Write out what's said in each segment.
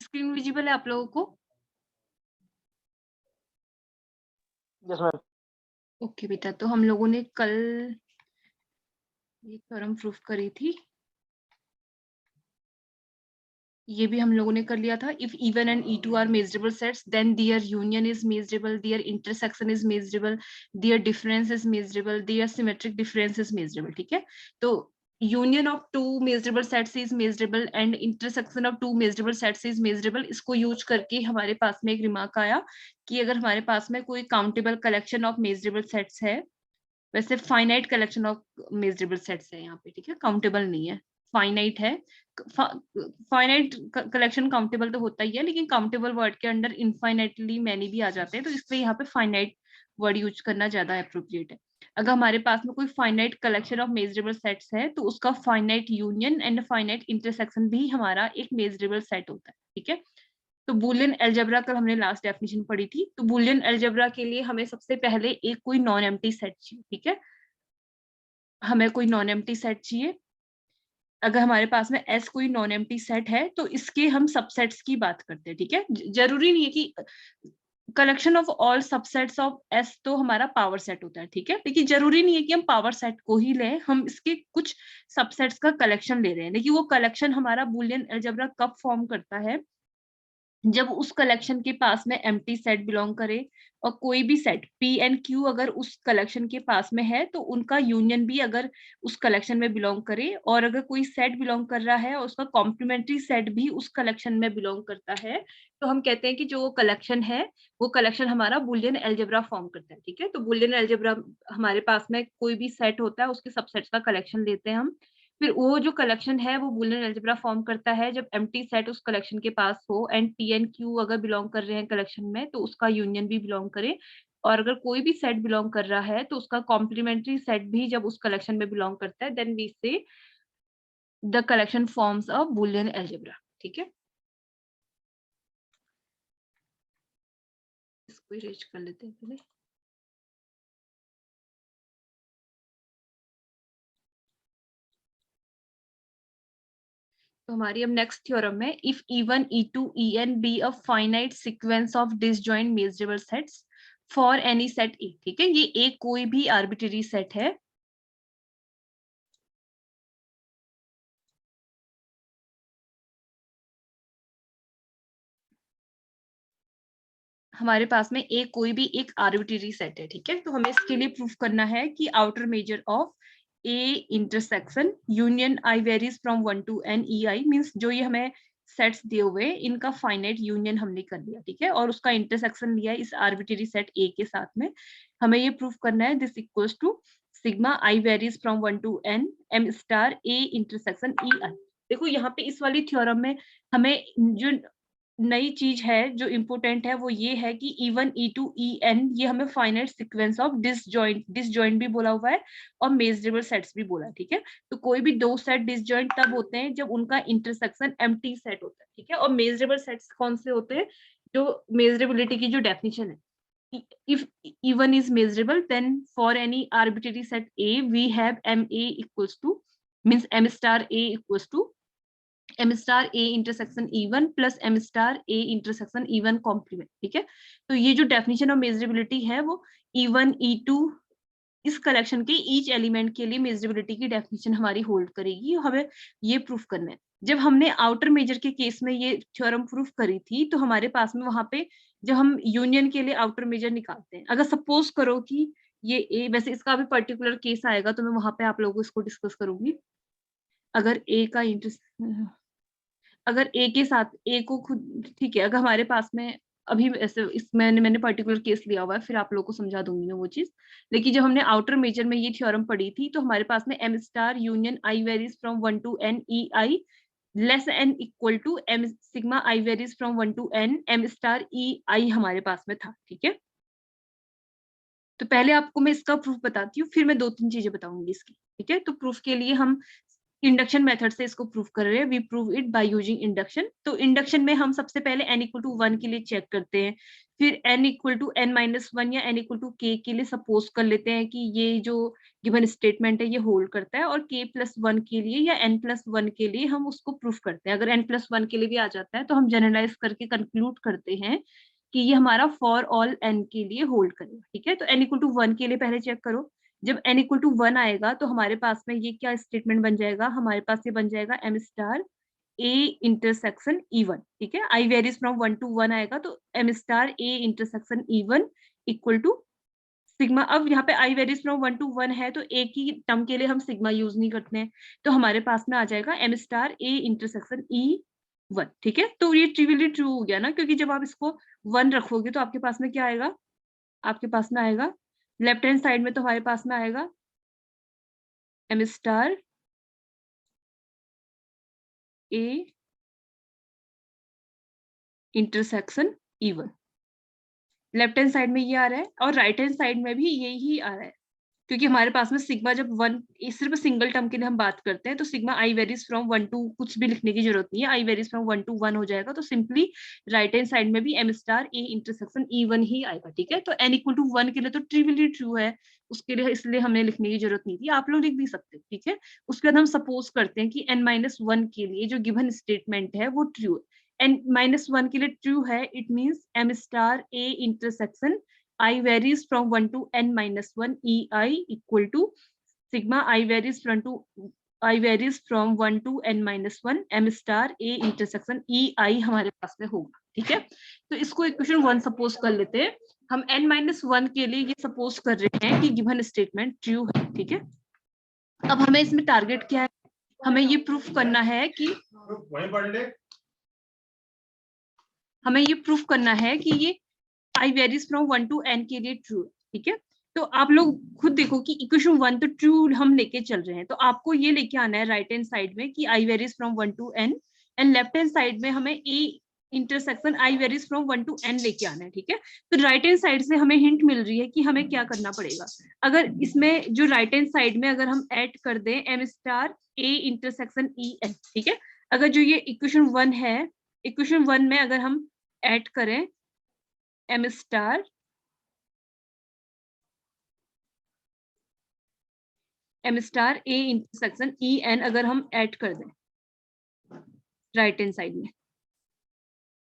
Screen visible है आप लोगों को? Yes ma'am. ओके बेटा, तो हम लोगों ने कल ये थ्योरम प्रूफ करी थी, ये भी हम लोगों ने कर लिया था। If E1 and E2 are measurable sets then their union is measurable, their intersection is measurable, their difference is measurable, their symmetric difference is measurable. ठीक है, तो union of two measurable sets is measurable and intersection of two measurable sets is measurable. इसको use करके हमारे पास में एक remark आया कि अगर हमारे पास में कोई countable collection of measurable sets है, वैसे finite collection of measurable sets है यहाँ पे, ठीक है, काउंटेबल नहीं है, फाइनाइट है। फाइनाइट कलेक्शन काउंटेबल तो होता ही है, लेकिन काउंटेबल वर्ड के अंडर इनफाइनाइटली मैनी भी आ जाते हैं, तो इसलिए यहाँ पे फाइनाइट वर्ड यूज करना ज्यादा अप्रोप्रिएट है। अगर हमारे पास में कोई finite collection of measurable sets है तो उसका finite union and finite intersection भी हमारा एक मेजरेबल सेट होता है। ठीक है, तो बूलियन अलजेब्रा कल हमने लास्ट डेफिनेशन पढ़ी थी, तो बूलियन अलजेब्रा के लिए हमें सबसे पहले एक कोई नॉन एम्प्टी सेट चाहिए। ठीक है, हमें कोई नॉन एम्प्टी सेट चाहिए। अगर हमारे पास में एस कोई नॉन एम्प्टी सेट है तो इसके हम सबसेट्स की बात करते हैं। ठीक है, जरूरी नहीं है कि collection of all subsets of S तो हमारा पावर सेट होता है। ठीक है, लेकिन जरूरी नहीं है कि हम पावर सेट को ही लें, हम इसके कुछ सबसेट्स का कलेक्शन ले रहे हैं, लेकिन वो कलेक्शन हमारा बूलियन अलजेब्रा कब फॉर्म करता है, जब उस कलेक्शन के पास में एम्प्टी सेट बिलोंग करे और कोई भी सेट P एंड Q अगर उस कलेक्शन के पास में है तो उनका यूनियन भी अगर उस कलेक्शन में बिलोंग करे, और अगर कोई सेट बिलोंग कर रहा है और उसका कॉम्प्लीमेंट्री सेट भी उस कलेक्शन में बिलोंग करता है, तो हम कहते हैं कि जो वो कलेक्शन है वो कलेक्शन हमारा बूलियन अलजेब्रा फॉर्म करता है। ठीक है, तो बूलियन अलजेब्रा हमारे पास में कोई भी सेट होता है उसके सबसेट्स का कलेक्शन लेते हैं हम, फिर वो जो कलेक्शन है वो बूलियन अलजेब्रा फॉर्म करता है जब एम्प्टी सेट उस कलेक्शन के पास हो एंड P एंड Q अगर बिलोंग कर रहे हैं कलेक्शन में तो उसका यूनियन भी बिलोंग करे, और अगर कोई भी सेट बिलोंग कर रहा है तो उसका कॉम्प्लीमेंट्री सेट भी जब उस कलेक्शन में बिलोंग करता है, देन वी से the collection forms a Boolean algebra. ठीक है, इसको इरेज कर लेते हैं पहले। तो हमारी अब नेक्स्ट थ्योरम है, if E1 E2 En be a finite sequence of disjoint measurable sets for any set ए। ठीक है, ये एक कोई भी आर्बिट्ररी सेट है, हमारे पास में एक कोई भी एक आर्बिट्ररी सेट है। ठीक है, तो हमें इसके लिए प्रूफ करना है कि outer measure of A intersection union I varies from 1 to n E I means जो ये हमें सेट्स दिए हुए इनका फाइनाइट यूनियन हमने कर लिया। ठीक है, और उसका इंटरसेक्शन लिया इस आर्बिट्ररी सेट ए के साथ में, हमें ये प्रूफ करना है this equals to sigma I varies from 1 to n m star A intersection E I। देखो यहाँ पे इस वाली थ्योरम में हमें जो नई चीज है जो इम्पोर्टेंट है वो ये है कि E1 E2 En ये हमें फाइनाइट सीक्वेंस ऑफ डिसजॉइंट भी बोला हुआ है और मेजरेबल सेट्स भी बोला है। ठीक है, तो कोई भी दो सेट डिसजॉइंट तब होते हैं जब उनका इंटरसेक्शन एम्प्टी सेट होता है। ठीक है, और मेजरेबल सेट्स कौन से होते हैं, जो मेजरेबिलिटी की जो डेफिनेशन है, if E1 is measurable then for any arbitrary set A we have MA equals to means M star A equals to M star A intersection E1 plus M star A intersection E1 complement. ठीक है, तो ये जो definition of measurability है वो E1 E2 इस collection के each element के लिए मेजरेबिलिटी की डेफिनेशन हमारी होल्ड करेगी, हमें ये प्रूफ करना है। जब हमने आउटर मेजर के केस में ये थ्योरम प्रूफ करी थी तो हमारे पास में वहां पे जब हम यूनियन के लिए आउटर मेजर निकालते हैं, अगर सपोज करो कि ये ए, वैसे इसका भी पर्टिकुलर केस आएगा तो मैं वहां पे आप लोगों को इसको डिस्कस करूंगी। अगर ए का इंटर अगर ए के साथ ए को खुद, ठीक है, अगर हमारे पास में अभी ऐसे इस मैंने पर्टिकुलर केस लिया हुआ है, फिर आप लोगों को समझा दूंगी मैं वो चीज। लेकिन जब हमने आउटर मेजर में ये थ्योरम पढ़ी थी तो हमारे पास में M star union I varies from 1 to n E I less than equal to M sigma I varies from 1 to n M स्टार E I हमारे पास में था। ठीक है, तो पहले आपको मैं इसका प्रूफ बताती हूँ, फिर मैं दो तीन चीजें बताऊंगी इसकी। ठीक है, तो प्रूफ के लिए हम इंडक्शन मेथड से इसको प्रूफ कर रहे हैं, we prove it by using induction. तो इंडक्शन में हम सबसे पहले n इक्वल टू 1 के लिए चेक करते हैं फिर n इक्वल टू n-1 या n इक्वल टू k के लिए सपोज कर लेते हैं कि ये जो गिवन स्टेटमेंट है ये होल्ड करता है, और k+1 के लिए या n+1 के लिए हम उसको प्रूफ करते हैं। अगर n+1 के लिए भी आ जाता है तो हम जनरलाइज करके कंक्लूड करते हैं कि ये हमारा फॉर ऑल n के लिए होल्ड करेगा। ठीक है, तो n इक्वल टू 1 के लिए पहले चेक करो। जब n इक्वल टू 1 आएगा तो हमारे पास में ये क्या स्टेटमेंट बन जाएगा, हमारे पास ये बन जाएगा m star a intersection E1। ठीक है, i वेरीज फ्रॉम 1 to 1 आएगा तो m star a intersection E1 equal to sigma. अब यहाँ पे i वेरीज फ्रॉम 1 to 1 है तो एक ही टर्म के लिए हम सिग्मा यूज नहीं करते हैं, तो हमारे पास में आ जाएगा m star a intersection E1। ठीक है, तो ये ट्रिवियली ट्रू हो गया ना, क्योंकि जब आप इसको 1 रखोगे तो आपके पास में क्या आएगा, आपके पास में आएगा लेफ्ट हैंड साइड में तो हमारे पास में आएगा m star a intersection E1। Left hand side में ये आ रहा है और राइट हैंड साइड में भी यही आ रहा है, क्योंकि हमारे पास में सिग्मा जब 1, सिर्फ सिंगल टर्म के लिए हम बात करते हैं तो sigma i varies from 1 to, कुछ भी लिखने की जरूरत नहीं है, i वेरीज फ्रॉम 1 to 1 हो जाएगा, तो सिंपली राइट हैंड साइड में भी m star a intersection E1 ही आएगा। ठीक है, तो n इक्वल टू 1 के लिए तो ट्रिवियली ट्रू है, उसके लिए इसलिए हमें लिखने की जरूरत नहीं थी, आप लोग लिख भी सकते हैं। ठीक है, उसके बाद हम सपोज करते हैं कि n-1 के लिए जो गिवन स्टेटमेंट है वो ट्रू है। n-1 के लिए ट्रू है, it means m star a intersection I varies from 1 to n-1 ei equal to sigma I varies from 1 to n-1 m star a intersection ei हमारे पास में होगा। ठीक है, तो इसको इक्वेशन 1 सपोज कर लेते हैं। हम n-1 के लिए ये सपोज कर रहे हैं कि गिवन स्टेटमेंट ट्रू है। ठीक है, अब हमें इसमें टारगेट क्या है, हमें ये प्रूफ करना है कि ये i varies from 1 to n के लिए ट्रू है। ठीक है, तो आप लोग खुद देखो कि इक्वेशन 1 तो ट्रू हम लेके चल रहे हैं, तो आपको ये लेके आना है राइट हैंड साइड में कि i varies from 1 to n, and left hand side में हमें a intersection i varies from 1 to n लेके आना है। ठीक है, तो राइट हैंड साइड से हमें हिंट मिल रही है कि हमें क्या करना पड़ेगा। अगर इसमें जो राइट हैंड साइड में अगर हम ऐड कर दें m star a intersection en, ठीक है, अगर जो ये इक्वेशन 1 है, इक्वेशन 1 में अगर हम ऐड करें m star a intersection en अगर हम ऐड कर दें राइट हैंड साइड में,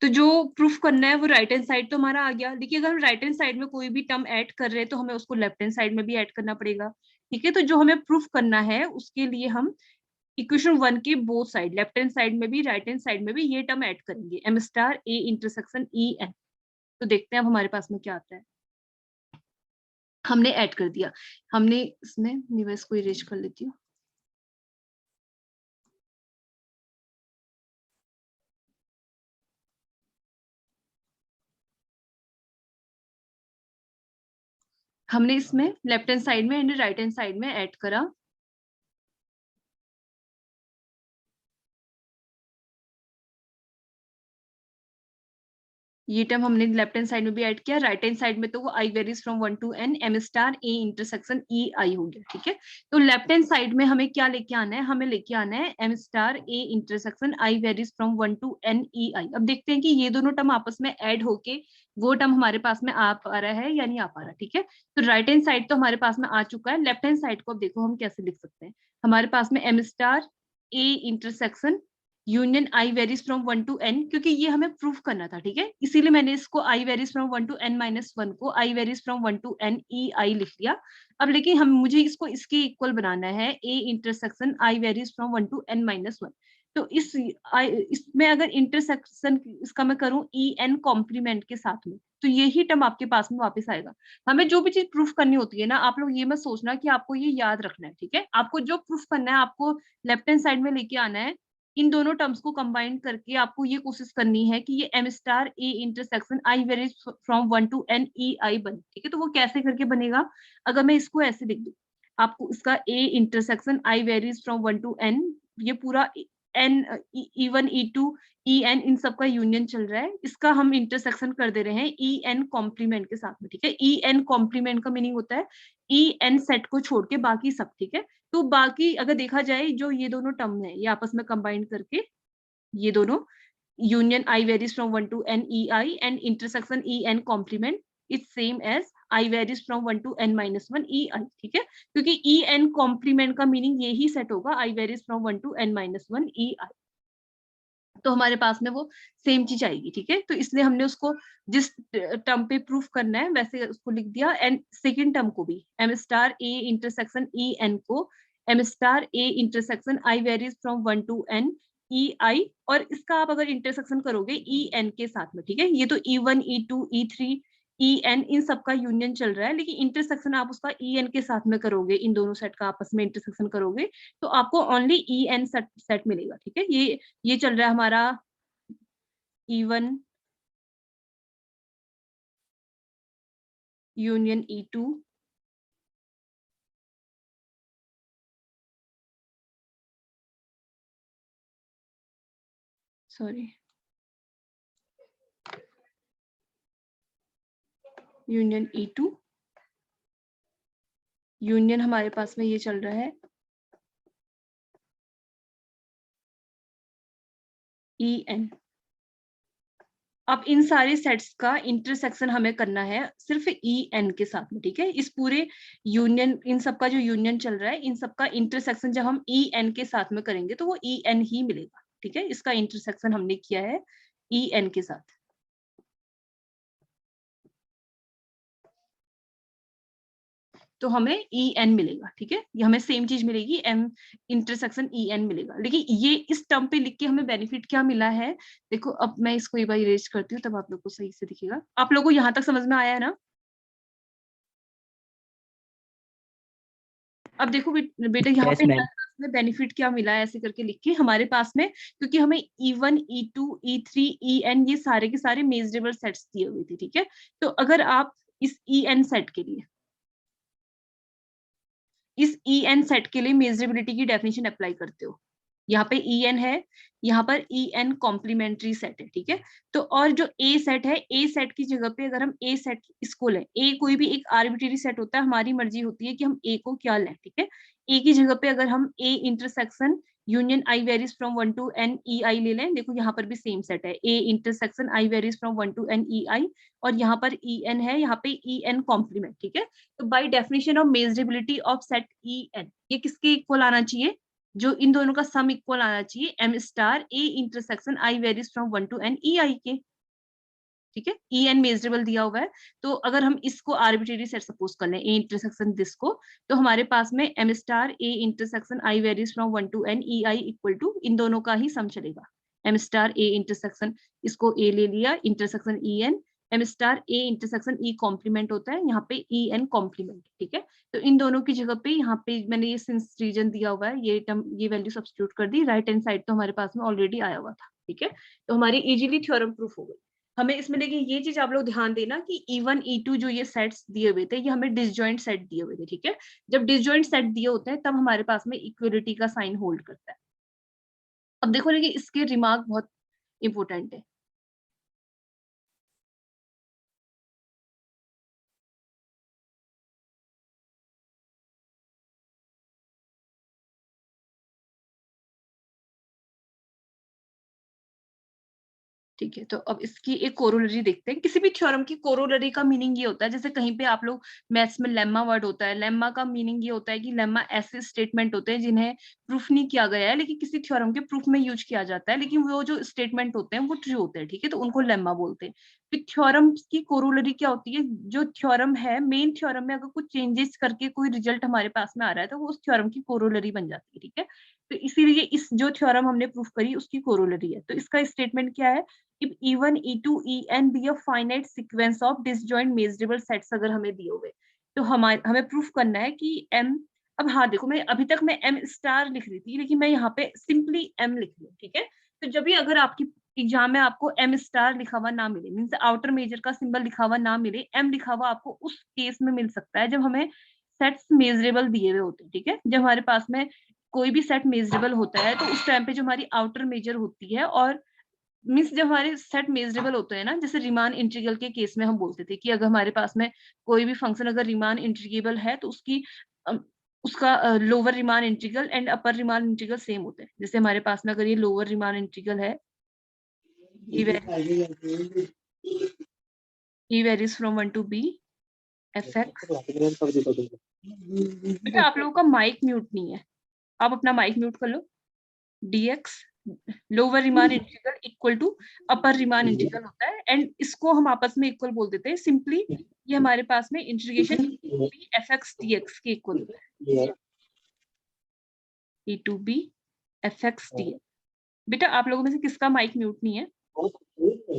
तो जो प्रूफ करना है वो राइट हैंड साइड तो हमारा आ गया। देखिए, अगर हम राइट हैंड साइड में कोई भी टर्म ऐड कर रहे हैं तो हमें उसको लेफ्ट हैंड साइड में भी ऐड करना पड़ेगा। ठीक है, तो जो हमें प्रूफ करना है उसके लिए हम इक्वेशन 1 के both side, left hand side में भी राइट हैंड साइड में भी ये टर्म ऐड करेंगे m star a intersection en। तो देखते हैं अब हमारे पास में क्या आता है। हमने ऐड कर दिया, हमने इसमें निवेश को इरेज कर लेती हूँ। हमने इसमें लेफ्ट हैंड साइड में एंड राइट हैंड साइड में ऐड करा। ये टर्म हमने लेफ्ट हैंड साइड में भी ऐड किया, राइट हैंड साइड में तो वो i varies from 1 to n m star a intersection ei हो गया। ठीक है, तो लेफ्ट हैंड साइड में हमें क्या लेके आना है, हमें लेके आना है m star a intersection i varies from 1 to n ei। अब देखते हैं कि ये दोनों टर्म आपस में ऐड होके वो टर्म हमारे पास में आ पा रहा है या नहीं आ पा रहा। ठीक है, तो राइट हैंड साइड तो हमारे पास में आ चुका है, लेफ्ट हैंड साइड को अब देखो हम कैसे लिख सकते हैं। हमारे पास में m star a intersection union i varies from 1 to n, क्योंकि ये हमें प्रूफ करना था। ठीक है, इसीलिए मैंने इसको i varies from 1 to n-1 को i varies from 1 to n ei लिख लिया। अब लेकिन हम मुझे इसको इसके इक्वल बनाना है a intersection i varies from 1 to n-1। तो इसमें अगर इंटरसेक्शन इसका मैं करूं en कॉम्प्लीमेंट के साथ में, तो यही टर्म आपके पास में वापस आएगा। हमें जो भी चीज प्रूफ करनी होती है ना, आप लोग ये मत सोचना कि आपको ये याद रखना है। ठीक है, आपको जो प्रूफ करना है आपको लेफ्ट हैंड साइड में लेके आना है, इन दोनों टर्म्स को कंबाइन करके आपको ये कोशिश करनी है कि ये m star a intersection i varies from 1 to n ei बने। ठीक है, तो वो कैसे करके बनेगा, अगर मैं इसको ऐसे लिख दूं, आपको इसका a intersection i varies from 1 to n, ये पूरा n e1 e2 en इन सब का यूनियन चल रहा है, इसका हम इंटरसेक्शन कर दे रहे हैं en कॉम्प्लीमेंट के साथ में। ठीक है, en कॉम्प्लीमेंट का मीनिंग होता है en सेट को छोड़ के बाकी सब। ठीक है, तो बाकी अगर देखा जाए जो ये दोनों टर्म है ये आपस में कंबाइन करके ये दोनों union I varies from 1 to n ei and intersection en complement is same as I varies from 1 to n minus 1 ei, ठीक है, क्योंकि en complement का मीनिंग यही सेट होगा I varies from 1 to n minus 1 ei, तो हमारे पास में वो सेम चीज आएगी, ठीक है। तो इसलिए हमने उसको जिस टर्म पे प्रूफ करना है वैसे उसको लिख दिया, एंड सेकंड टर्म को भी m star a intersection e n को m star a intersection I varies from 1 to n e i, और इसका आप अगर इंटरसेक्शन करोगे e n के साथ में, ठीक है, ये तो e1 e2 e3 E N इन सबका यूनियन चल रहा है, लेकिन इंटरसेक्शन आप उसका ई एन के साथ में करोगे, इन दोनों सेट का आपस में इंटरसेक्शन करोगे तो आपको ओनली ई एन सेट मिलेगा, ठीक है। ये चल रहा है हमारा E1 union E2 sorry union E2 union हमारे पास में ये चल रहा है EN। अब इन सारे सेट्स का इंटरसेक्शन हमें करना है सिर्फ EN के साथ में, ठीक है। इस पूरे यूनियन, इन सबका जो यूनियन चल रहा है, इन सबका इंटरसेक्शन जब हम EN के साथ में करेंगे तो वो EN ही मिलेगा, ठीक है। इसका इंटरसेक्शन हमने किया है EN के साथ, तो हमें EN मिलेगा, ठीक है। ये हमें सेम चीज मिलेगी, M इंटरसेक्शन EN मिलेगा। लेकिन ये इस टर्म पे लिख के हमें बेनिफिट क्या मिला है, देखो अब मैं इसको एक बार इरेज करती हूँ तब आप लोग को सही से दिखेगा। आप लोगों को यहाँ तक समझ में आया है ना? अब देखो बेटा यहाँ पे हमें बेनिफिट क्या मिला है ऐसे करके लिख के हमारे पास में, क्योंकि हमें E1 E2 E3 EN ये सारे के सारे मेजरेबल सेट्स दिए हुए थे, ठीक है। तो अगर आप इस EN सेट के लिए, इस EN सेट के लिए मेजरेबिलिटी की डेफिनेशन अप्लाई करते हो, यहाँ पे EN है, यहाँ पर EN कॉम्प्लीमेंट्री सेट है, ठीक है। तो और जो A सेट है, A सेट की जगह पे अगर हम A सेट इसको लें, A कोई भी एक आर्बिट्रेरी सेट होता है, हमारी मर्जी होती है कि हम A को क्या लें, ठीक है। A की जगह पे अगर हम A intersection union I varies from 1 to n EI ले लें, देखो यहाँ पर भी सेम सेट है, A intersection I varies from 1 to n EI, और यहाँ पर EN है, यहाँ पे EN कॉम्प्लीमेंट, ठीक है। तो by definition of measurability of set EN, ये किसके इक्वल आना चाहिए, जो इन दोनों का सम इक्वल आना चाहिए M star A intersection I varies from 1 to n EI के, ठीक है। EN मेजरेबल दिया हुआ है, तो अगर हम इसको आर्बिट्रेरी सेट सपोज कर लें A इंटरसेक्शन दिस को, तो हमारे पास में M star A intersection I varies from 1 to n EI equal to इन दोनों का ही सम चलेगा। M स्टार A इंटरसेक्शन, इसको A ले लिया, intersection EN, M star A intersection E complement होता है, यहाँ पे EN कॉम्प्लीमेंट, ठीक है। तो इन दोनों की जगह पे यहाँ पे मैंने ये सिंस रीजन दिया हुआ है, ये टर्म, ये वैल्यू सब्स्टिट्यूट कर दी, राइट हैंड साइड तो हमारे पास में ऑलरेडी आया हुआ था, ठीक है। तो हमारी इजीली थ्योरम प्रूफ हो गई हमें इसमें। लेकिन ये चीज आप लोग ध्यान देना कि E1 E2 जो ये सेट्स दिए हुए थे, ये हमें डिसजॉइंट सेट दिए हुए थे, ठीक है। जब डिसजॉइंट सेट दिए होते हैं तब हमारे पास में इक्वलिटी का साइन होल्ड करता है। अब देखो, लेकिन इसके रिमार्क बहुत इंपॉर्टेंट है। ठीक है, तो अब इसकी एक कोरोलरी देखते हैं। किसी भी थ्योरम की कोरोलरी का मीनिंग ये होता है, जैसे कहीं पे आप लोग मैथ्स में लेम्मा वर्ड होता है, लेम्मा का मीनिंग ये होता है कि लेम्मा ऐसे स्टेटमेंट होते हैं जिन्हें प्रूफ नहीं किया गया है लेकिन किसी थ्योरम के प्रूफ में यूज किया जाता है, लेकिन वो जो स्टेटमेंट होते हैं वो ट्रू होते हैं, ठीक है, तो उनको लेम्मा बोलते हैं। फिर थ्योरम की कोरोलरी क्या होती है, जो थ्योरम है, मेन थ्योरम में अगर कुछ चेंजेस करके कोई रिजल्ट हमारे पास में आ रहा है तो वो उस थ्योरम की कोरोलरी बन जाती है, ठीक है। तो इसीलिए इस जो थ्योरम हमने प्रूफ करी उसकी कोरोलरी है। तो इसका स्टेटमेंट क्या है, if E1 E2 EN be a finite sequence of disjoint measurable sets अगर हमें दिए हुए, तो हमें प्रूफ करना है कि M, अब हाँ देखो, मैं अभी तक मैं M स्टार लिख रही थी लेकिन मैं यहाँ पे सिंपली M लिख रही हूँ, ठीक है। तो जब भी अगर आपकी एग्जाम में आपको M स्टार लिखा हुआ ना मिले, मीन्स आउटर मेजर का सिंबल लिखा हुआ ना मिले, M लिखा हुआ आपको उस केस में मिल सकता है जब हमें सेट्स मेजरेबल दिए हुए होते हैं, ठीक है। जब हमारे पास में कोई भी सेट मेजरेबल होता है तो उस टाइम पे जो हमारी आउटर मेजर होती है, और मीन्स जब हमारे सेट मेजरेबल होते हैं ना, जैसे रिमान इंटीग्रल के केस में हम बोलते थे कि अगर हमारे पास में कोई भी फंक्शन अगर रिमान इंटीग्रेबल है तो उसका lower Riemann integral and upper Riemann integral same होते हैं। जैसे हमारे पास में अगर ये लोअर रिमान इंटीग्रल है, E varies from 1 to B, fx। बेटा आप लोगों का माइक म्यूट नहीं है, आप अपना माइक म्यूट कर लो। dx lower Riemann integral equal to upper Riemann integral होता है, एंड इसको हम आपस में इक्वल बोल देते हैं सिंपली। ये हमारे पास में इंटीग्रेशन fx dx के इक्वल होता है, e to b fx dx। बेटा आप लोगों में से किसका माइक म्यूट नहीं है,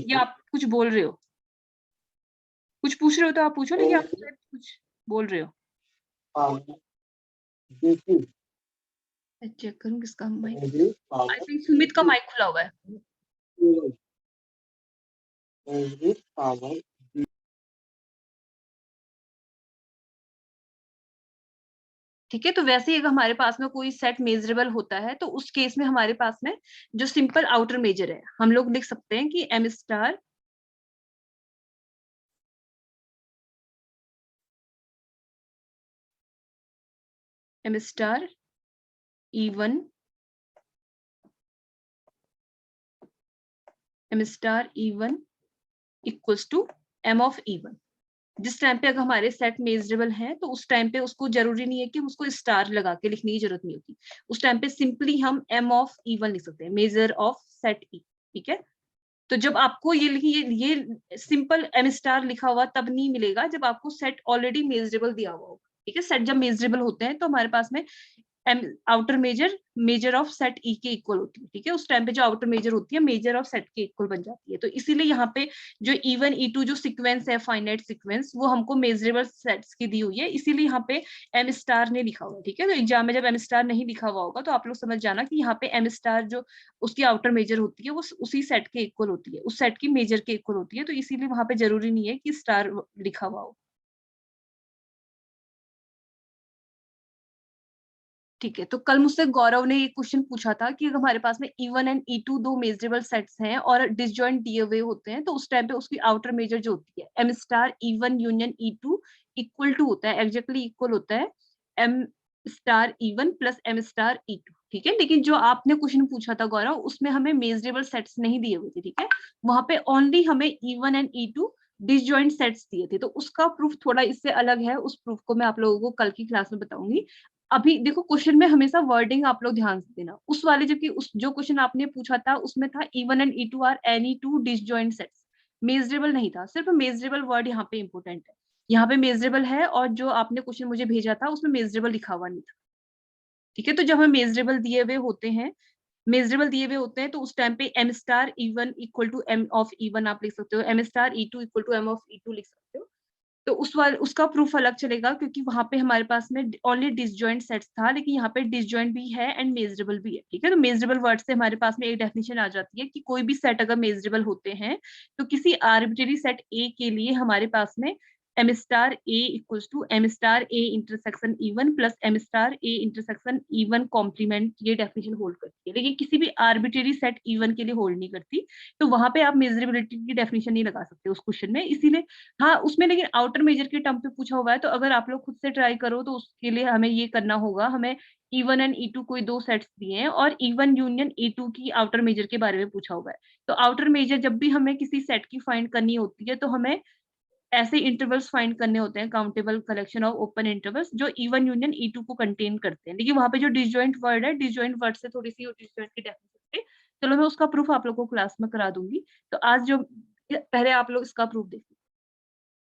या आप कुछ बोल रहे हो? कुछ पूछ रहे हो तो आप पूछो, लेकिन आप कुछ बोल रहे हो। चेक करूं किसका माइक, आई थिंक सुमित का माइक खुला हुआ है। ठीक है, तो वैसे ही अगर हमारे पास में कोई सेट मेजरेबल होता है तो उस केस में हमारे पास में जो सिंपल आउटर मेजर है, हम लोग लिख सकते हैं कि m star E1 m star E1 equals to m of E1। जिस टाइम पे अगर हमारे सेट मेजरेबल हैं तो उस टाइम पे उसको जरूरी नहीं है कि हम उसको स्टार लगा के लिखने की जरूरत नहीं होती, उस टाइम पे सिंपली हम m ऑफ E1 लिख सकते हैं, मेजर ऑफ सेट E। ठीक है, तो जब आपको ये सिंपल m स्टार लिखा हुआ तब नहीं मिलेगा जब आपको सेट ऑलरेडी मेजरेबल दिया हुआ होगा। ठीक है, सेट जब मेजरेबल होते हैं तो हमारे पास में आउटर मेजर ऑफ सेट ई के इक्वल होती है। ठीक है, उस टाइम पे जो आउटर मेजर होती है मेजर ऑफ सेट के इक्वल बन जाती है। तो इसीलिए यहाँ पे जो E1 E2 जो सीक्वेंस है, फाइनाइट सीक्वेंस, वो हमको मेजरेबल सेट्स की दी हुई है, इसीलिए यहाँ पे m स्टार ने लिखा हुआ है। ठीक है, तो एग्जाम में जब m स्टार नहीं लिखा हुआ होगा तो आप लोग समझ जाना कि यहाँ पे m स्टार जो उसकी आउटर मेजर होती है वो उसी सेट के इक्वल होती है, उस सेट की मेजर के इक्वल होती है, तो इसीलिए वहां पे जरूरी नहीं है कि स्टार लिखा हुआ हो। ठीक है, तो कल मुझसे गौरव ने एक क्वेश्चन पूछा था कि अगर हमारे पास में E1 एंड E2 दो मेजरेबल सेट्स हैं और डिसजॉइंट दिए हुए होते हैं तो उस टाइम पे उसकी आउटर मेजर जो होती है m star E1 union E2 equal to होता है, एग्जैक्टली इक्वल होता है m star E1 plus m star E2। ठीक है, लेकिन जो आपने क्वेश्चन पूछा था गौरव, उसमें हमें मेजरेबल सेट्स नहीं दिए हुए थे। ठीक है, वहां पे ओनली हमें E1 and E2 disjoint sets दिए थे, तो उसका प्रूफ थोड़ा इससे अलग है। उस प्रूफ को मैं आप लोगों को कल की क्लास में बताऊंगी। अभी देखो, क्वेश्चन में हमेशा वर्डिंग आप लोग ध्यान से देना। उस वाले जबकि उस जो क्वेश्चन आपने पूछा था उसमें था E1 and E2 are any two disjoint sets, measurable नहीं था, सिर्फ मेजरेबल वर्ड यहाँ पे इंपॉर्टेंट है। यहाँ पे मेजरेबल है, और जो आपने क्वेश्चन मुझे भेजा था उसमें मेजरेबल लिखा हुआ नहीं था। ठीक है, तो जब हमें मेजरेबल दिए हुए होते हैं तो उस टाइम पे m star E1 equal to m of E1 आप लिख सकते हो, m star E2 equal to m of E2 लिख सकते हो। तो उसका प्रूफ अलग चलेगा, क्योंकि वहां पे हमारे पास में ओनली डिसजॉइंट सेट्स था, लेकिन यहाँ पे डिसजॉइंट भी है एंड मेजरेबल भी है। ठीक है, तो मेजरेबल वर्ड से हमारे पास में एक डेफिनेशन आ जाती है कि कोई भी सेट अगर मेजरेबल होते हैं तो किसी आर्बिट्रेरी सेट ए के लिए हमारे पास में m star A equals to m star A intersection E1 plus m star A intersection E1 complement, ये डेफिनेशन होल्ड करती है, लेकिन किसी भी आर्बिट्रेरी सेट E1 के लिए होल्ड नहीं करती। तो वहां पे आप मेजरेबिलिटी की डेफिनेशन नहीं लगा सकते उस क्वेश्चन में, इसीलिए हाँ उसमें लेकिन आउटर मेजर के टर्म पे पूछा हुआ है, तो अगर आप लोग खुद से ट्राई करो तो उसके लिए हमें ये करना होगा। हमें E1 एंड E2 कोई दो सेट्स दिए हैं और E1 यूनियन E2 की आउटर मेजर के बारे में पूछा हुआ है। तो आउटर मेजर जब भी हमें किसी सेट की फाइंड करनी होती है तो हमें ऐसे इंटरवल्स फाइंड करने होते हैं, countable collection of open intervals जो E1 यूनियन E2 को कंटेन करते हैं। लेकिन वहां पे जो डिसजॉइंट वर्ड है, डिसजॉइंट वर्ड से थोड़ी सी डिसजॉइंट की डेफिनेशन, चलो मैं उसका प्रूफ आप लोगों को क्लास में करा दूंगी। तो आज जो पहले आप लोग इसका प्रूफ देखिए,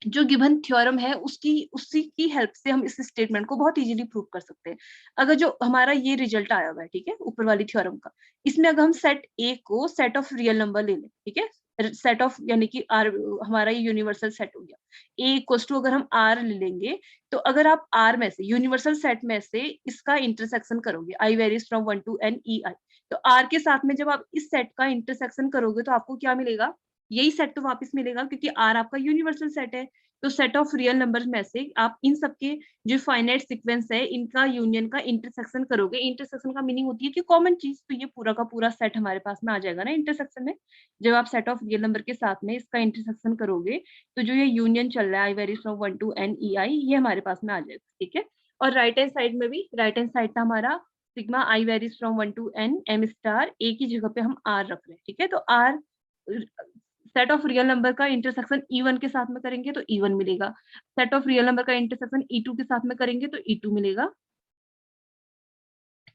जो गिवन थ्योरम है उसकी उसी की हेल्प से हम इस स्टेटमेंट को बहुत इजीली प्रूव कर सकते हैं। अगर जो हमारा ये रिजल्ट आया हुआ है, ठीक है, ऊपर वाली थ्योरम का, इसमें अगर हम सेट ए को सेट ऑफ रियल नंबर ले लें, ठीक है, सेट ऑफ यानी कि आर हमारा ये यूनिवर्सल सेट हो गया। ए इक्वल्स टू अगर हम आर ले लेंगे, तो अगर आप आर में से यूनिवर्सल सेट में से इसका इंटरसेक्शन करोगे, I varies from 1 to n E I, तो आर के साथ में जब आप इस सेट का इंटरसेक्शन करोगे तो आपको क्या मिलेगा? यही सेट तो वापस मिलेगा, क्योंकि आर आपका यूनिवर्सल सेट है। तो सेट ऑफ रियल नंबर में से आप इन सबके जो फाइनाइट सीक्वेंस है इनका यूनियन का इंटरसेक्शन करोगे। इंटरसेक्शन का मीनिंग होती है कि कॉमन चीज, तो ये पूरा का पूरा सेट हमारे पास में आ जाएगा ना इंटरसेक्शन में। जब आप सेट ऑफ रियल नंबर के साथ में इसका इंटरसेक्शन करोगे तो जो ये यूनियन चल रहा है आई varies from 1 to n E I, ये हमारे पास में आ जाएगा। ठीक है, और राइट हैंड साइड में भी, राइट हैंड साइड था हमारा sigma I varies from 1 to n m star, A की जगह पे हम आर रख रहे हैं। ठीक है, तो R set of real number का इंटरसेक्शन E1 के साथ में करेंगे तो E1 मिलेगा, सेट ऑफ रियल नंबर का इंटरसेक्शन E2 के साथ में करेंगे तो E2 मिलेगा।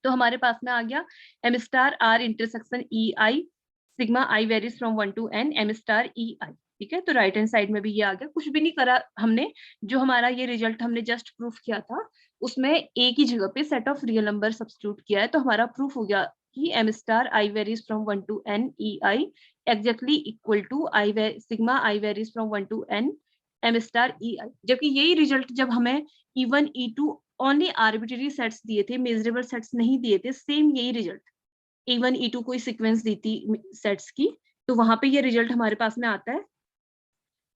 तो हमारे पास में आ गया m star r intersection EI sigma I varies from 1 to n m star EI। ठीक है, तो राइट हैंड साइड में भी ये आ गया, कुछ भी नहीं करा हमने, जो हमारा ये रिजल्ट हमने जस्ट प्रूफ किया था उसमें एक ही जगह पे set of real number substitute किया है, तो हमारा प्रूफ हो गया कि m star I varies from 1 to n EI exactly equal to sigma I varies from 1 to n m star EI। जबकि यही रिजल्ट जब हमें E1 E2 only arbitrary sets दिए थे, मेजरेबल सेट्स नहीं दिए थे, सेम यही रिजल्ट E1 E2 कोई सीक्वेंस दी थी सेट्स की, तो वहां पे ये रिजल्ट हमारे पास में आता है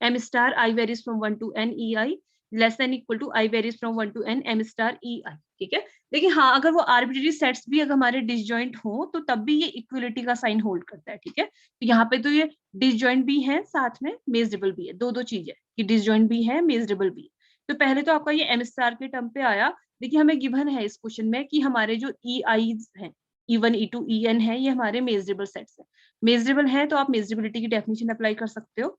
m star I varies from 1 to n EI less than equal to I varies from 1 to n m star EI। ठीक है, लेकिन हाँ अगर वो आर्बिट्ररी सेट्स भी अगर हमारे डिसजॉइंट हो तो तब भी ये इक्वलिटी का साइन होल्ड करता है। ठीक है, तो यहाँ पे तो ये डिसजॉइंट भी है साथ में मेजरेबल भी है, दो दो चीज है कि डिसजॉइंट भी है मेजरेबल भी है। तो पहले तो आपका ये m स्टार के टर्म पे आया, देखिए हमें गिवन है इस क्वेश्चन में कि हमारे जो EIs हैं E1 E2 EN है ये हमारे मेजरेबल सेट्स है, मेजरेबल है तो आप मेजरेबिलिटी की डेफिनेशन अप्लाई कर सकते हो।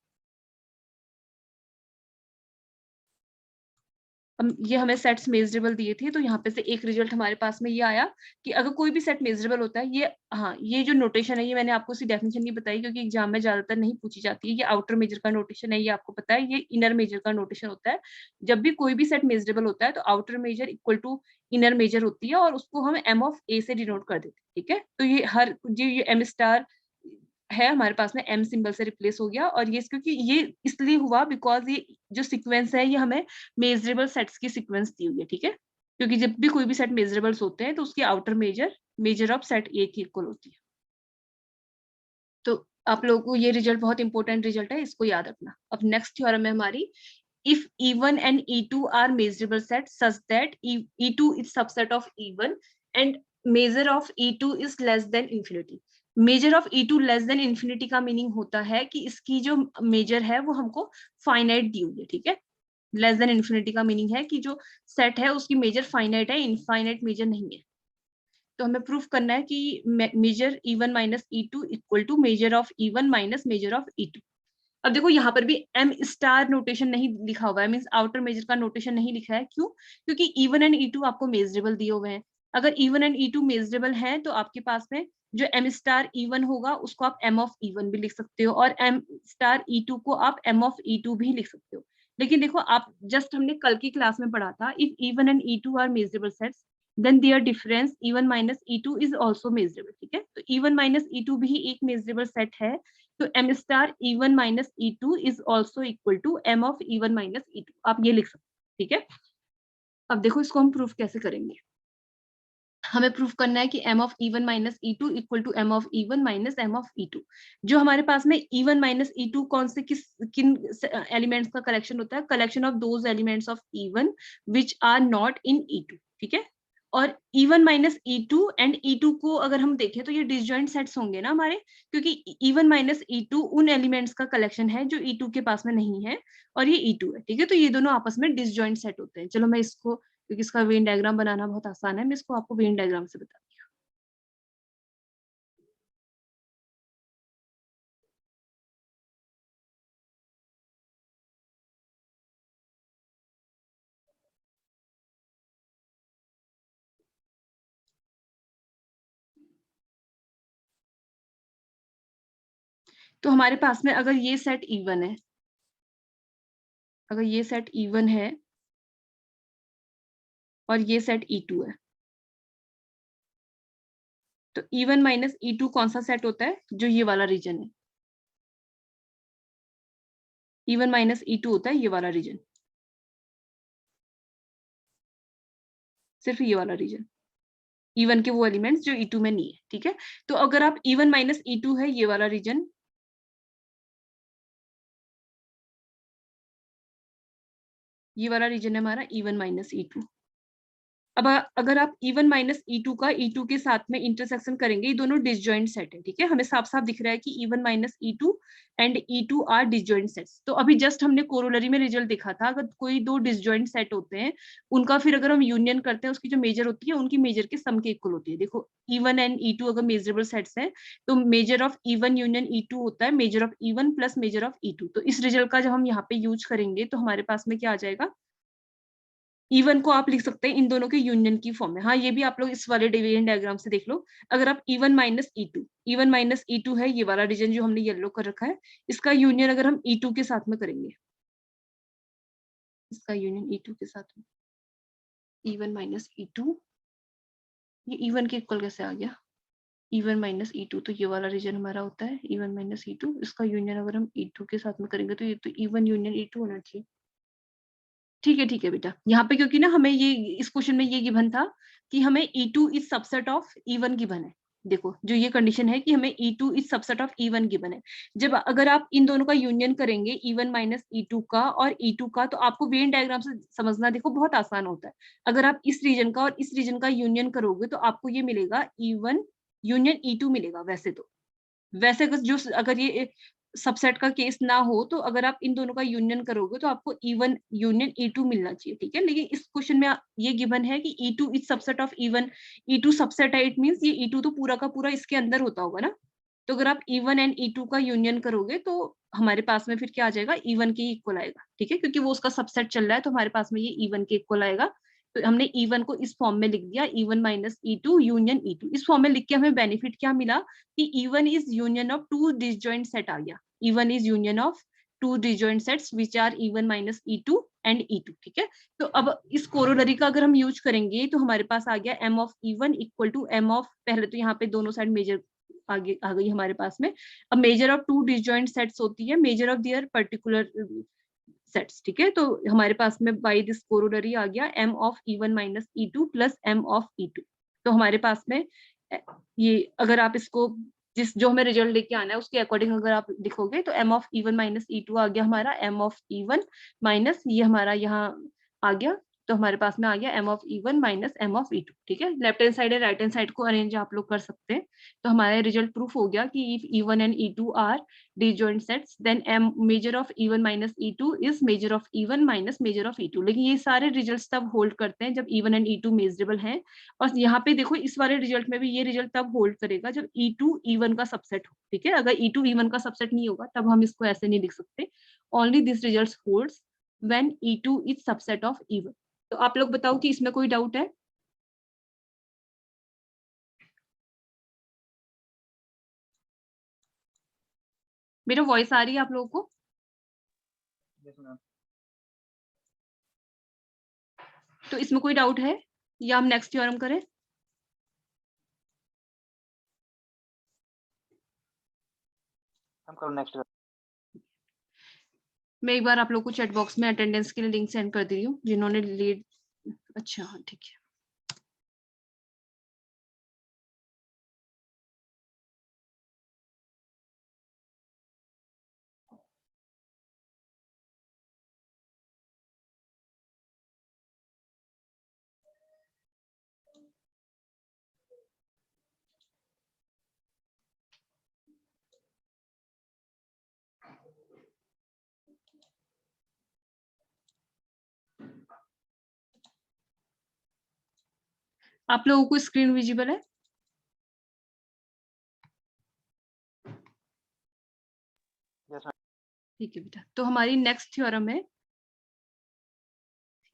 ये हमें सेट्स मेजरेबल दिए थे, तो यहाँ पे से एक रिजल्ट हमारे पास में ये आया कि अगर कोई भी सेट मेजरेबल होता है, ये हाँ ये जो नोटेशन है ये मैंने आपको इसकी डेफिनेशन नहीं बताई क्योंकि एग्जाम में ज्यादातर नहीं पूछी जाती है, ये आउटर मेजर का नोटेशन है, ये आपको पता है, ये इनर मेजर का नोटेशन होता है। जब भी कोई भी सेट मेजरेबल होता है तो outer measure equal to inner measure होती है और उसको हम m ऑफ a से डिनोट कर देते हैं। ठीक है, तो ये हर ये m स्टार है हमारे पास में m सिंबल से रिप्लेस हो गया, और ये क्योंकि ये इसलिए हुआ बिकॉज ये जो सीक्वेंस है ये हमें मेजरेबल सेट्स की सीक्वेंस दी हुई है। ठीक है, क्योंकि जब भी कोई भी सेट मेजरेबल्स होते हैं तो उसकी outer measure measure of set A की इक्वल होती है। तो आप लोगों को ये रिजल्ट बहुत इंपॉर्टेंट रिजल्ट है, इसको याद रखना। अब नेक्स्ट थ्योरम है हमारी, if E1 and E2 are measurable sets such that E2 is subset of E1 and measure of E2 is less than infinity। Major of E2 less than infinity का meaning होता है कि इसकी जो major है वो हमको फाइनाइट दी हुई है। ठीक है, लेस देन इन्फिनिटी का मीनिंग है कि जो सेट है उसकी मेजर फाइनाइट है, इनफाइनाइट मेजर नहीं है। तो हमें प्रूफ करना है कि measure E1 minus E2 equal to measure of E1 minus measure of E2। अब देखो यहाँ पर भी m स्टार नोटेशन नहीं लिखा हुआ है, मींस आउटर मेजर का नोटेशन नहीं लिखा है, क्यों? क्योंकि E1 एंड E2 आपको मेजरेबल दिए हुए हैं। अगर E1 एंड E2 मेजरेबल हैं तो आपके पास में जो m स्टार E1 होगा उसको आप m ऑफ E1 भी लिख सकते हो और m स्टार E2 को आप m ऑफ E2 भी लिख सकते हो। लेकिन देखो आप जस्ट हमने कल की क्लास में पढ़ा था, if E1 and E2 are measurable sets then their difference E1 minus E2 is also measurable. ठीक है, तो E1 माइनस E2 भी एक मेजरेबल सेट है, तो m star E1 minus E2 is also equal to m of E1 minus E2, आप ये लिख सकते हैं। ठीक है, अब देखो इसको हम प्रूफ कैसे करेंगे। हमें प्रूफ करना है कि m of E1 minus E2 equal to m of E1 minus m of E2। जो हमारे पास में E1 माइनस E2 कौन से किन एलिमेंट्स का कलेक्शन होता है? Collection of those elements of E1 which are not in E2। ठीक है, और E1 minus E2 and E2 को अगर हम देखें तो ये डिसजॉइंट सेट्स होंगे ना हमारे, क्योंकि E1 माइनस E2 उन एलिमेंट्स का कलेक्शन है जो E2 के पास में नहीं है और ये E2 है। ठीक है, तो ये दोनों आपस में डिसजॉइंट सेट होते हैं। चलो मैं इसको, क्योंकि इसका वेन डायग्राम बनाना बहुत आसान है, मैं इसको आपको वेन डायग्राम से बताती हूँ। तो हमारे पास में अगर ये सेट E1 है, अगर ये सेट E1 है और ये सेट E2 है, तो E1 माइनस E2 कौन सा सेट होता है? जो ये वाला रीजन है, E1 माइनस E2 होता है ये वाला रीजन, सिर्फ ये वाला रीजन, E1 के वो एलिमेंट्स जो E2 में नहीं है। ठीक है, तो अगर आप E1 माइनस E2 है ये वाला रीजन, ये वाला रीजन है हमारा E1 माइनस E2। अब अगर आप E1 माइनस E2 का E2 के साथ में इंटरसेक्शन करेंगे, ये दोनों डिसजॉइंट सेट है, ठीक है, हमें साफ साफ दिख रहा है कि E1 minus E2 and E2 are disjoint sets. तो अभी जस्ट हमने कोरोलरी में रिजल्ट देखा था, अगर कोई दो डिसजॉइंट सेट होते हैं उनका फिर अगर हम यूनियन करते हैं, उसकी जो मेजर होती है उनकी मेजर के सम के इक्वल होती है। देखो E1 एंड E2 अगर मेजरेबल सेट्स हैं तो major of E1 union E2 होता है measure of E1 plus measure of E2। तो इस रिजल्ट का जब हम यहाँ पे यूज करेंगे तो हमारे पास में क्या आ जाएगा, E1 को आप लिख सकते हैं इन दोनों के यूनियन की फॉर्म में। हाँ, ये भी आप लोग इस वाले डिवीजन डायग्राम से देख लो। अगर आप E1 माइनस E2 है ये वाला रीजन जो हमने येलो कर रखा है, इसका यूनियन अगर हम E2 के साथ में करेंगे, इसका यूनियन E2 के साथ में, E1 माइनस E2, ये E1 के इक्वल कैसे आ गया, E1 माइनस E2, तो ये वाला रीजन हमारा होता है E1 माइनस E2। इसका यूनियन अगर हम E2 के साथ में करेंगे तो ये तो E1 यूनियन E2 होना चाहिए। ठीक है बेटा, यहाँ पे क्योंकि ना हमें ये इस क्वेश्चन में ये गिवन था कि हमें E2 is subset of E1 given है। देखो जो ये कंडीशन है कि हमें E2 is subset of E1 given है। जब अगर आप इन दोनों का यूनियन करेंगे E1 माइनस E2 का और E2 का, तो आपको वेन डायग्राम से समझना देखो बहुत आसान होता है। अगर आप इस रीजन का और इस रीजन का यूनियन करोगे तो आपको ये मिलेगा E1 यूनियन E2 मिलेगा। वैसे अगर ये सबसेट का केस ना हो तो अगर आप इन दोनों का यूनियन करोगे तो आपको E1 यूनियन E2 मिलना चाहिए, ठीक है। लेकिन इस क्वेश्चन में ये गिवन है कि E2 is subset of E1, E2 subset है, इट मींस ये E2 तो पूरा का पूरा इसके अंदर होता होगा ना। तो अगर आप E1 एंड E2 का यूनियन करोगे तो हमारे पास में फिर क्या आ जाएगा, E1 के इक्वल आएगा, ठीक है, क्योंकि वो उसका सबसेट चल रहा है तो हमारे पास में ये E1 के इक्वल आएगा। तो हमने E1 को इस फॉर्म में लिख दिया, E1 minus E2 union E2। इस फॉर्म में लिख के हमें बेनिफिट क्या मिला कि E1 is union of two disjoint set आ गया। E1 is union of two disjoint sets which are E1 minus E2 and E2, ठीक है। तो अब इस कोरोलरी का अगर हम यूज करेंगे तो हमारे पास आ गया M of E1 equal to M of, पहले तो यहाँ पे दोनों साइड मेजर आगे आ गई हमारे पास में। अब measure of two disjoint sets होती है measure of their particular sets, ठीक है। तो हमारे पास में बाई दिस कोरोलरी आ गया M of E1 minus E2 plus M of E2। तो हमारे पास में ये अगर आप इसको जिस जो हमें रिजल्ट लेके आना है उसके अकॉर्डिंग अगर आप लिखोगे तो M of E1 minus E2 आ गया हमारा M ऑफ E1 माइनस ये हमारा यहाँ आ गया, तो हमारे पास में आ गया M of E1 minus M of E2, ठीक है। लेफ्ट हैंड साइड है राइट हैंड साइड को अरेंज आप लोग कर सकते हैं। तो हमारा रिजल्ट प्रूफ हो गया कि if E1 and E2 are disjoint sets then m measure of E1 minus E2 is measure of E1 minus measure of E2। लेकिन ये सारे रिजल्ट्स तब होल्ड करते हैं जब E1 एंड E2 मेजरेबल हैं। और यहाँ पे देखो इस वाले रिजल्ट में भी ये रिजल्ट तब होल्ड करेगा जब E2 E1 का सबसेट हो, ठीक है। अगर E2 E1 का सबसेट नहीं होगा तब हम इसको ऐसे नहीं लिख सकते। Only this result holds when E2 is subset of E1। तो आप लोग बताओ कि इसमें कोई डाउट है। मेरा वॉइस आ रही है आप लोगों को? Yes, ma'am. तो इसमें कोई डाउट है या हम नेक्स्ट थ्योरम करें? हम करो नेक्स्ट। मैं एक बार आप लोग को चैट बॉक्स में अटेंडेंस के लिए लिंक सेंड कर दे रही हूँ जिन्होंने लीड। अच्छा हाँ ठीक है। आप लोगों को स्क्रीन विजिबल है? Yes, ma'am. ठीक है बेटा, तो हमारी नेक्स्ट थ्योरम है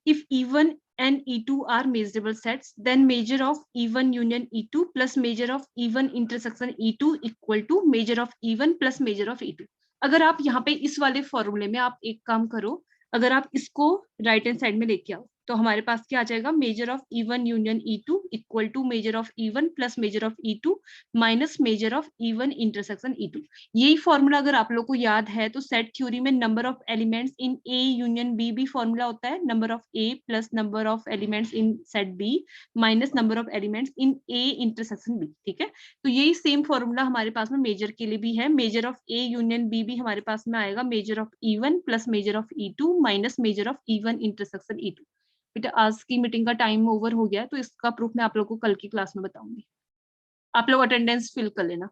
if E1 and E2 are measurable sets then measure of E1 union E2 plus measure of E1 intersection E2 equal to measure of E1 plus measure of E2। अगर आप यहाँ पे इस वाले फॉर्मूले में आप एक काम करो, अगर आप इसको राइट हैंड साइड में लेके आओ तो हमारे पास क्या आ जाएगा, measure of E1 union E2 equal to measure of E1 plus measure of E2 minus measure of E1 intersection E2। यही फॉर्मूला अगर आप लोग को याद है तो सेट थ्योरी में number of elements in A union B भी फॉर्मूला होता है, number of A plus number of elements in set B minus number of elements in A intersection B, ठीक है। तो यही सेम फॉर्मूला हमारे पास में मेजर के लिए भी है, measure of A union B भी हमारे पास में आएगा major of E1 plus measure of E2 minus measure of E1 intersection E2। बेटा आज की मीटिंग का टाइम ओवर हो गया है, तो इसका प्रूफ मैं आप लोगों को कल की क्लास में बताऊँगी। आप लोग अटेंडेंस फिल कर लेना।